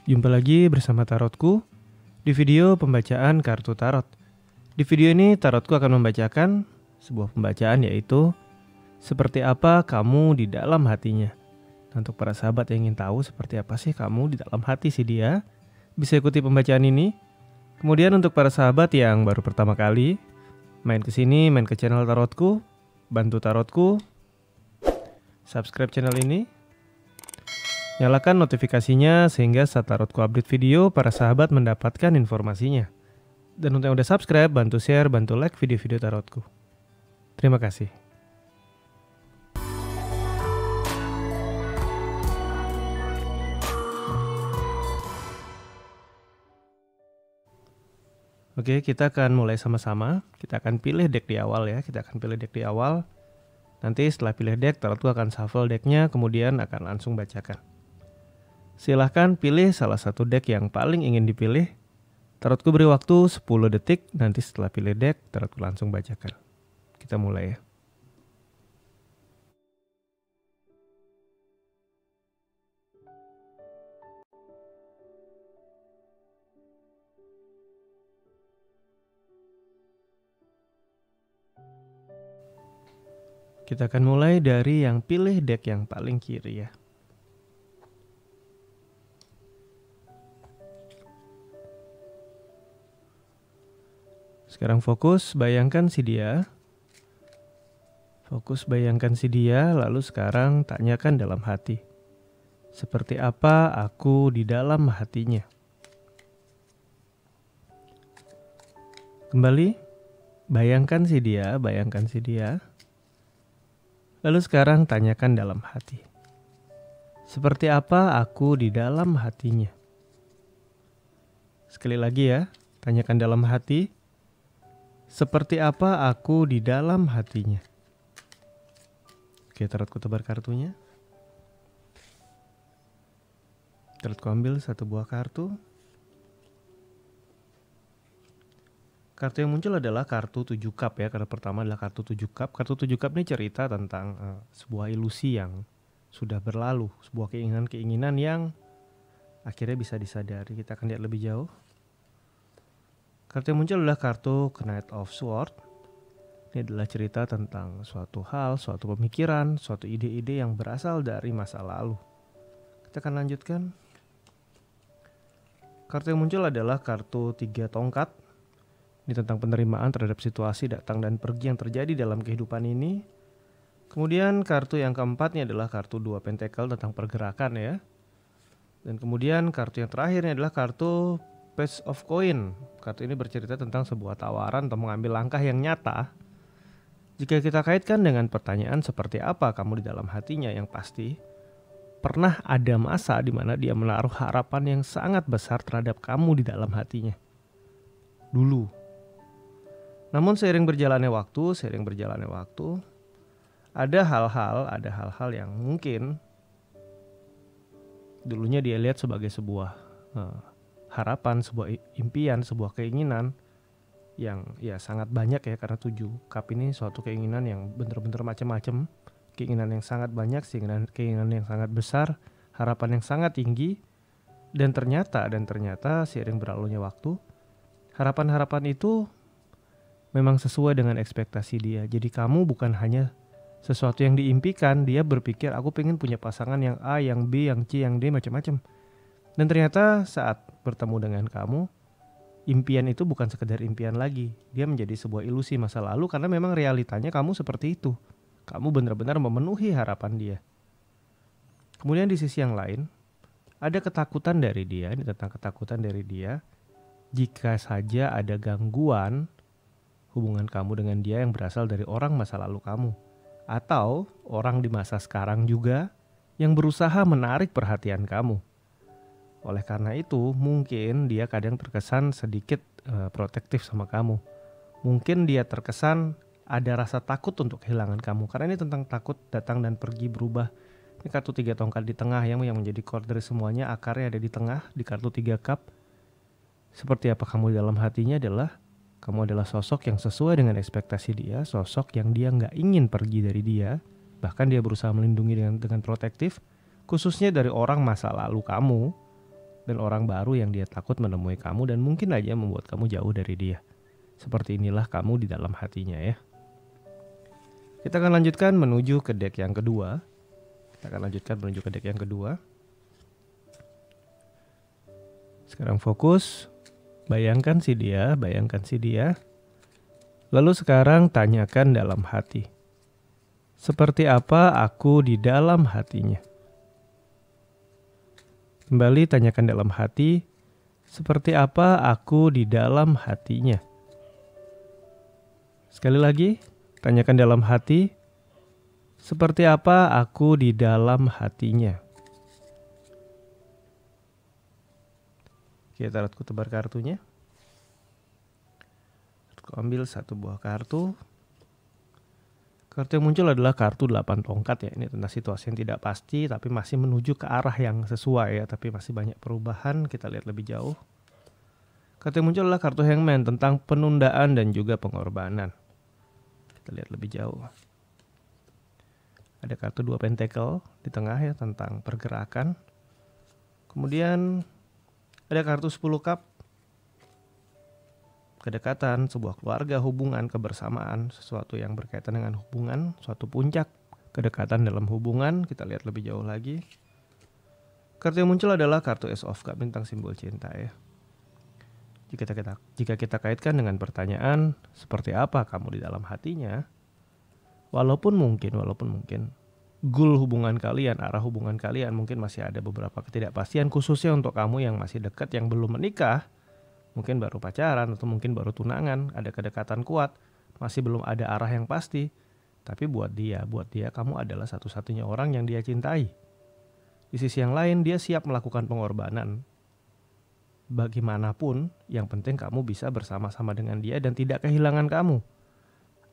Jumpa lagi bersama Tarotku di video pembacaan kartu tarot. Di video ini Tarotku akan membacakan sebuah pembacaan, yaitu seperti apa kamu di dalam hatinya. Untuk para sahabat yang ingin tahu seperti apa sih kamu di dalam hati si dia, bisa ikuti pembacaan ini. Kemudian untuk para sahabat yang baru pertama kali main ke sini, main ke channel Tarotku, bantu Tarotku subscribe channel ini. Nyalakan notifikasinya sehingga saat Tarotku update video, para sahabat mendapatkan informasinya. Dan untuk yang udah subscribe, bantu share, bantu like video-video Tarotku. Terima kasih. Oke, kita akan mulai sama-sama. Kita akan pilih deck di awal ya. Nanti setelah pilih deck, Tarotku akan shuffle decknya, kemudian akan langsung bacakan. Silahkan pilih salah satu deck yang paling ingin dipilih. Tarotku beri waktu 10 detik. Nanti setelah pilih deck, Tarotku langsung bacakan. Kita mulai ya. Kita akan mulai dari yang pilih deck yang paling kiri ya. Sekarang fokus bayangkan si dia. Lalu sekarang tanyakan dalam hati. Seperti apa aku di dalam hatinya? Kembali, bayangkan si dia. Lalu sekarang tanyakan dalam hati. Seperti apa aku di dalam hatinya? Sekali lagi ya, tanyakan dalam hati. Seperti apa aku di dalam hatinya? Oke, Tarotku tebar kartunya. Tarotku ambil satu buah kartu. Kartu yang muncul adalah kartu 7 cup ya. Kartu pertama adalah kartu 7 cup. Kartu 7 cup ini cerita tentang sebuah ilusi yang sudah berlalu. Sebuah keinginan-keinginan yang akhirnya bisa disadari. Kita akan lihat lebih jauh. Kartu yang muncul adalah kartu Knight of Swords. Ini adalah cerita tentang suatu hal, suatu pemikiran, suatu ide-ide yang berasal dari masa lalu. Kita akan lanjutkan. Kartu yang muncul adalah kartu 3 tongkat. Ini tentang penerimaan terhadap situasi datang dan pergi yang terjadi dalam kehidupan ini. Kemudian kartu yang keempatnya adalah kartu 2 pentacle tentang pergerakan ya. Dan kemudian kartu yang terakhirnya adalah kartu Page of Coin. Kartu ini bercerita tentang sebuah tawaran atau mengambil langkah yang nyata. Jika kita kaitkan dengan pertanyaan seperti apa kamu di dalam hatinya, yang pasti pernah ada masa di mana dia menaruh harapan yang sangat besar terhadap kamu di dalam hatinya. Dulu. Namun seiring berjalannya waktu, ada hal-hal yang mungkin dulunya dia lihat sebagai sebuah harapan, sebuah impian, sebuah keinginan yang ya sangat banyak ya, karena 7 cup ini suatu keinginan yang bener-bener macam-macam, keinginan yang sangat banyak, keinginan yang sangat besar, harapan yang sangat tinggi, dan ternyata seiring berlalunya waktu, harapan-harapan itu memang sesuai dengan ekspektasi dia. Jadi kamu bukan hanya sesuatu yang diimpikan, dia berpikir aku pengen punya pasangan yang A, yang B, yang C, yang D, macam-macam. Dan ternyata saat bertemu dengan kamu, impian itu bukan sekedar impian lagi. Dia menjadi sebuah ilusi masa lalu karena memang realitanya kamu seperti itu. Kamu benar-benar memenuhi harapan dia. Kemudian di sisi yang lain, ada ketakutan dari dia. Ini tentang ketakutan dari dia. Jika saja ada gangguan hubungan kamu dengan dia yang berasal dari orang masa lalu kamu. Atau orang di masa sekarang juga yang berusaha menarik perhatian kamu. Oleh karena itu, mungkin dia kadang terkesan sedikit protektif sama kamu. Mungkin dia terkesan ada rasa takut untuk kehilangan kamu. Karena ini tentang takut datang dan pergi, berubah. Ini kartu 3 tongkat di tengah yang menjadi core dari semuanya. Akarnya ada di tengah, di kartu 3 cup. Seperti apa kamu dalam hatinya adalah kamu adalah sosok yang sesuai dengan ekspektasi dia. Sosok yang dia gak ingin pergi dari dia. Bahkan dia berusaha melindungi dengan protektif. Khususnya dari orang masa lalu kamu. dan orang baru yang dia takut menemui kamu dan mungkin aja membuat kamu jauh dari dia. Seperti inilah kamu di dalam hatinya ya. Kita akan lanjutkan menuju ke deck yang kedua. Sekarang fokus, bayangkan si dia. Lalu sekarang tanyakan dalam hati. Seperti apa aku di dalam hatinya? Kembali tanyakan dalam hati, seperti apa aku di dalam hatinya? Sekali lagi, tanyakan dalam hati, seperti apa aku di dalam hatinya? Oke, taruh tebar kartunya. Aku ambil satu buah kartu. Kartu yang muncul adalah kartu 8 tongkat ya. Ini tentang situasi yang tidak pasti tapi masih menuju ke arah yang sesuai ya. Tapi masih banyak perubahan, kita lihat lebih jauh. Kartu yang muncul adalah kartu Hangman tentang penundaan dan juga pengorbanan. Kita lihat lebih jauh. Ada kartu 2 pentacle di tengah ya tentang pergerakan. Kemudian ada kartu 10 cup. Kedekatan, sebuah keluarga, hubungan, kebersamaan, sesuatu yang berkaitan dengan hubungan, suatu puncak, kedekatan dalam hubungan, kita lihat lebih jauh lagi. Kartu yang muncul adalah kartu Ace of Cups, bintang simbol cinta ya. Jika kita kaitkan dengan pertanyaan, seperti apa kamu di dalam hatinya, walaupun mungkin goal hubungan kalian, arah hubungan kalian mungkin masih ada beberapa ketidakpastian, khususnya untuk kamu yang masih dekat, yang belum menikah, mungkin baru pacaran atau mungkin baru tunangan, ada kedekatan kuat, masih belum ada arah yang pasti. Tapi buat dia kamu adalah satu-satunya orang yang dia cintai. Di sisi yang lain dia siap melakukan pengorbanan. Bagaimanapun, yang penting kamu bisa bersama-sama dengan dia dan tidak kehilangan kamu.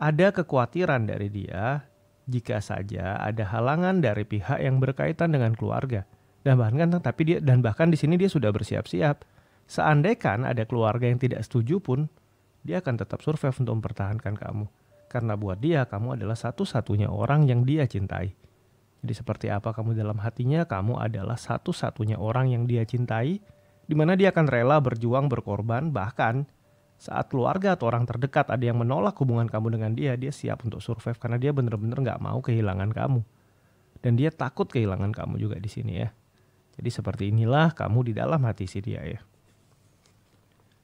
Ada kekhawatiran dari dia jika saja ada halangan dari pihak yang berkaitan dengan keluarga. Dan bahkan di sini dia sudah bersiap-siap. Seandainya ada keluarga yang tidak setuju pun, dia akan tetap survive untuk mempertahankan kamu. Karena buat dia, kamu adalah satu-satunya orang yang dia cintai. Jadi seperti apa kamu dalam hatinya, kamu adalah satu-satunya orang yang dia cintai, di mana dia akan rela berjuang, berkorban, bahkan saat keluarga atau orang terdekat ada yang menolak hubungan kamu dengan dia siap untuk survive karena dia benar-benar gak mau kehilangan kamu. Dan dia takut kehilangan kamu juga di sini ya. Jadi seperti inilah kamu di dalam hati si dia ya.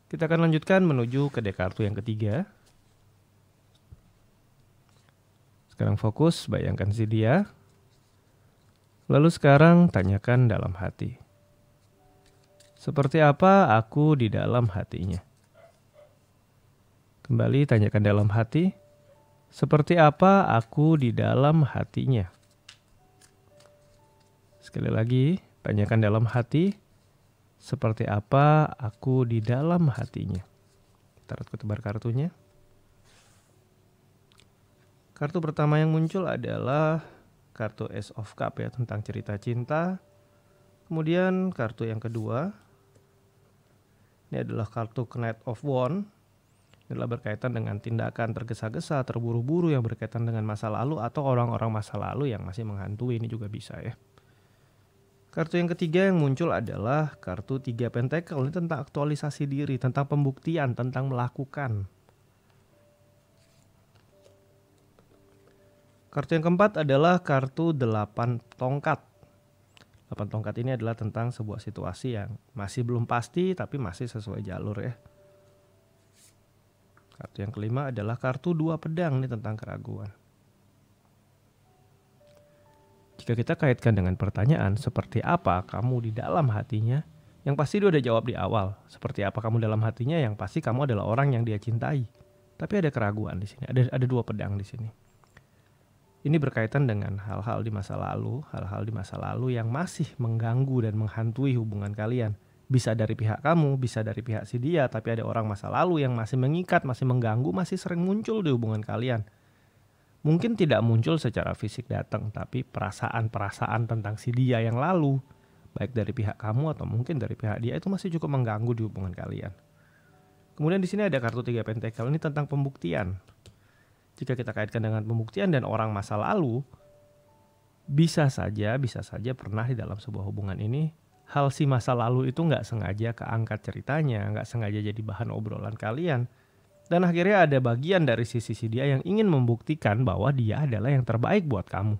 Kita akan lanjutkan menuju ke deck kartu yang ketiga. Sekarang fokus, bayangkan si dia. Lalu sekarang tanyakan dalam hati. Seperti apa aku di dalam hatinya? Kembali tanyakan dalam hati. Seperti apa aku di dalam hatinya? Sekali lagi, tanyakan dalam hati. Seperti apa aku di dalam hatinya? Taruh tebar kartunya. Kartu pertama yang muncul adalah kartu Ace of Cups ya, tentang cerita cinta. Kemudian kartu yang kedua, ini adalah kartu Knight of Wands. Ini adalah berkaitan dengan tindakan tergesa-gesa, terburu-buru yang berkaitan dengan masa lalu atau orang-orang masa lalu yang masih menghantui, ini juga bisa ya. Kartu yang ketiga yang muncul adalah kartu 3 pentacle. Ini tentang aktualisasi diri, tentang pembuktian, tentang melakukan. Kartu yang keempat adalah kartu 8 tongkat. 8 tongkat ini adalah tentang sebuah situasi yang masih belum pasti tapi masih sesuai jalur ya. Kartu yang kelima adalah kartu 2 pedang, ini tentang keraguan. Jika kita kaitkan dengan pertanyaan seperti apa kamu di dalam hatinya, yang pasti dia udah jawab di awal. Seperti apa kamu dalam hatinya, yang pasti kamu adalah orang yang dia cintai. Tapi ada keraguan di sini, ada 2 pedang di sini. Ini berkaitan dengan hal-hal di masa lalu yang masih mengganggu dan menghantui hubungan kalian. Bisa dari pihak kamu, bisa dari pihak si dia, tapi ada orang masa lalu yang masih mengikat, masih mengganggu, masih sering muncul di hubungan kalian. Mungkin tidak muncul secara fisik datang, tapi perasaan-perasaan tentang si dia yang lalu, baik dari pihak kamu atau mungkin dari pihak dia, itu masih cukup mengganggu di hubungan kalian. Kemudian di sini ada kartu 3 pentacle, ini tentang pembuktian. Jika kita kaitkan dengan pembuktian dan orang masa lalu, bisa saja pernah di dalam sebuah hubungan ini hal si masa lalu itu nggak sengaja keangkat ceritanya, nggak sengaja jadi bahan obrolan kalian. Dan akhirnya ada bagian dari sisi dia yang ingin membuktikan bahwa dia adalah yang terbaik buat kamu.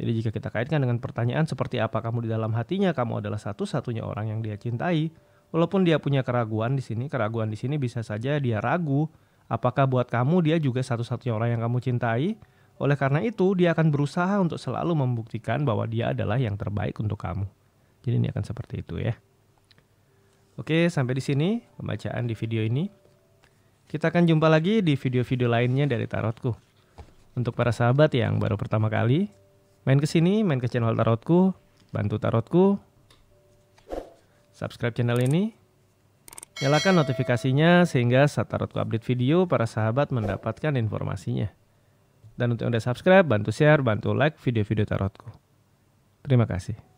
Jadi jika kita kaitkan dengan pertanyaan seperti apa kamu di dalam hatinya, kamu adalah satu-satunya orang yang dia cintai. Walaupun dia punya keraguan di sini bisa saja dia ragu apakah buat kamu dia juga satu-satunya orang yang kamu cintai. Oleh karena itu, dia akan berusaha untuk selalu membuktikan bahwa dia adalah yang terbaik untuk kamu. Jadi ini akan seperti itu ya. Oke, sampai di sini pembacaan di video ini. Kita akan jumpa lagi di video-video lainnya dari Tarotku. Untuk para sahabat yang baru pertama kali main ke channel Tarotku, bantu Tarotku, subscribe channel ini, nyalakan notifikasinya sehingga saat Tarotku update video, para sahabat mendapatkan informasinya. Dan untuk yang udah subscribe, bantu share, bantu like video-video Tarotku. Terima kasih.